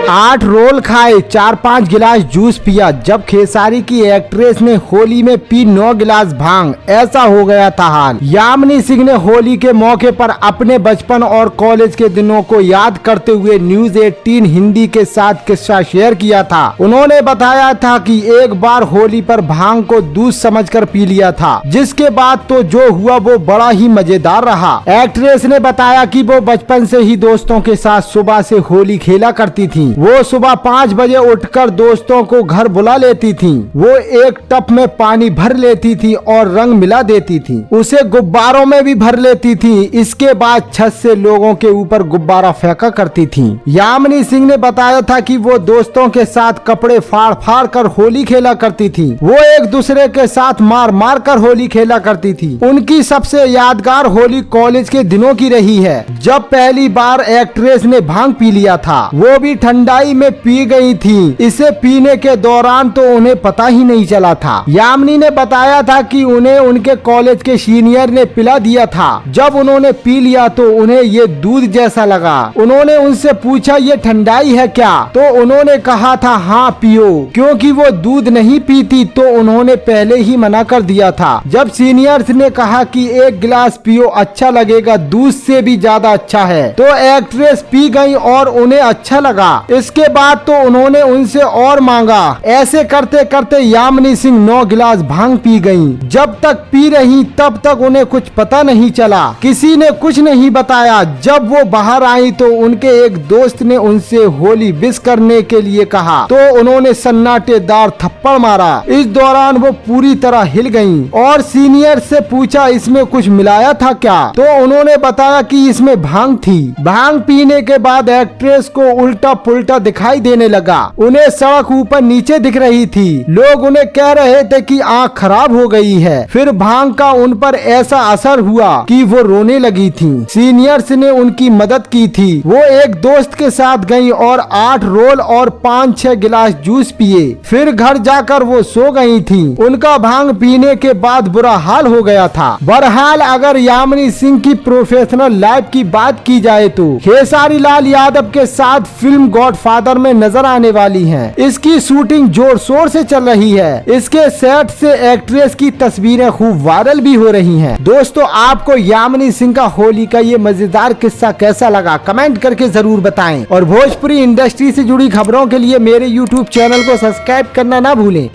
8 role खाए, 4-5 गिलास juice पिया। जब खेसारी की एक्ट्रेस ने होली में पी 9 गिलास भांग, ऐसा हो गया था हाल। यामिनी सिंह ने होली के मौके पर अपने बचपन और कॉलेज के दिनों को याद करते हुए न्यूज 18 हिंदी के साथ किस्सा शेयर किया था। उन्होंने बताया था कि एक बार होली पर भांग को दूध समझकर पी लिया था, जिसके बाद तो जो हुआ वो बड़ा ही मजेदार रहा। एक्ट्रेस ने बताया कि वो बचपन से ही दोस्तों के साथ सुबह से होली खेला करती थी। वो सुबह 5 बजे उठकर दोस्तों को घर बुला लेती थी। वो एक टब में पानी भर लेती थी और रंग मिला देती थी, उसे गुब्बारों में भी भर लेती थी। इसके बाद छत से लोगों के ऊपर गुब्बारा फेंका करती थी। यामिनी सिंह ने बताया था कि वो दोस्तों के साथ कपड़े फाड़ फाड़ कर होली खेला करती थी। वो एक दूसरे के साथ मार मार कर होली खेला करती थी। उनकी सबसे यादगार होली कॉलेज के दिनों की रही है, जब पहली बार एक्ट्रेस ने भांग पी लिया था। वो भी ठंडाई में पी गई थी। इसे पीने के दौरान तो उन्हें पता ही नहीं चला था। यामिनी ने बताया था कि उन्हें उनके कॉलेज के सीनियर ने पिला दिया था। जब उन्होंने पी लिया तो उन्हें ये दूध जैसा लगा। उन्होंने उनसे पूछा ये ठंडाई है क्या, तो उन्होंने कहा था हाँ पियो, क्योंकि वो दूध नहीं पीती तो उन्होंने पहले ही मना कर दिया था। जब सीनियर्स ने कहा कि एक गिलास पियो, अच्छा लगेगा, दूध से भी ज्यादा अच्छा है, तो एक्ट्रेस पी गई और उन्हें अच्छा लगा। इसके बाद तो उन्होंने उनसे और मांगा। ऐसे करते करते यामिनी सिंह 9 गिलास भांग पी गईं। जब तक पी रही तब तक उन्हें कुछ पता नहीं चला, किसी ने कुछ नहीं बताया। जब वो बाहर आई तो उनके एक दोस्त ने उनसे होली विश करने के लिए कहा, तो उन्होंने सन्नाटेदार थप्पड़ मारा। इस दौरान वो पूरी तरह हिल गईं और सीनियर से पूछा इसमें कुछ मिलाया था क्या, तो उन्होंने बताया कि इसमें भांग थी। भांग पीने के बाद एक्ट्रेस को उल्टा पुल्टा दिखाई देने लगा। उन्हें सड़क ऊपर नीचे दिख रही थी। लोग उन्हें कह रहे थे कि आंख खराब हो गई है। फिर भांग का उन पर ऐसा असर हुआ कि वो रोने लगी थी। सीनियर्स ने उनकी मदद की थी। वो एक दोस्त के साथ गई और 8 रोल और 5-6 गिलास जूस पिए। फिर घर जाकर वो सो गई थी। उनका भांग पीने के बाद बुरा हाल हो गया था। बहरहाल अगर यामिनी सिंह की प्रोफेशनल लाइफ की बात की जाए तो खेसारी लाल यादव के साथ फिल्म गॉडफादर में नजर आने वाली हैं। इसकी शूटिंग जोर शोर से चल रही है। इसके सेट से एक्ट्रेस की तस्वीरें खूब वायरल भी हो रही हैं। दोस्तों, आपको यामिनी सिंह का होली का ये मजेदार किस्सा कैसा लगा, कमेंट करके जरूर बताएं और भोजपुरी इंडस्ट्री से जुड़ी खबरों के लिए मेरे YouTube चैनल को सब्सक्राइब करना ना भूलें।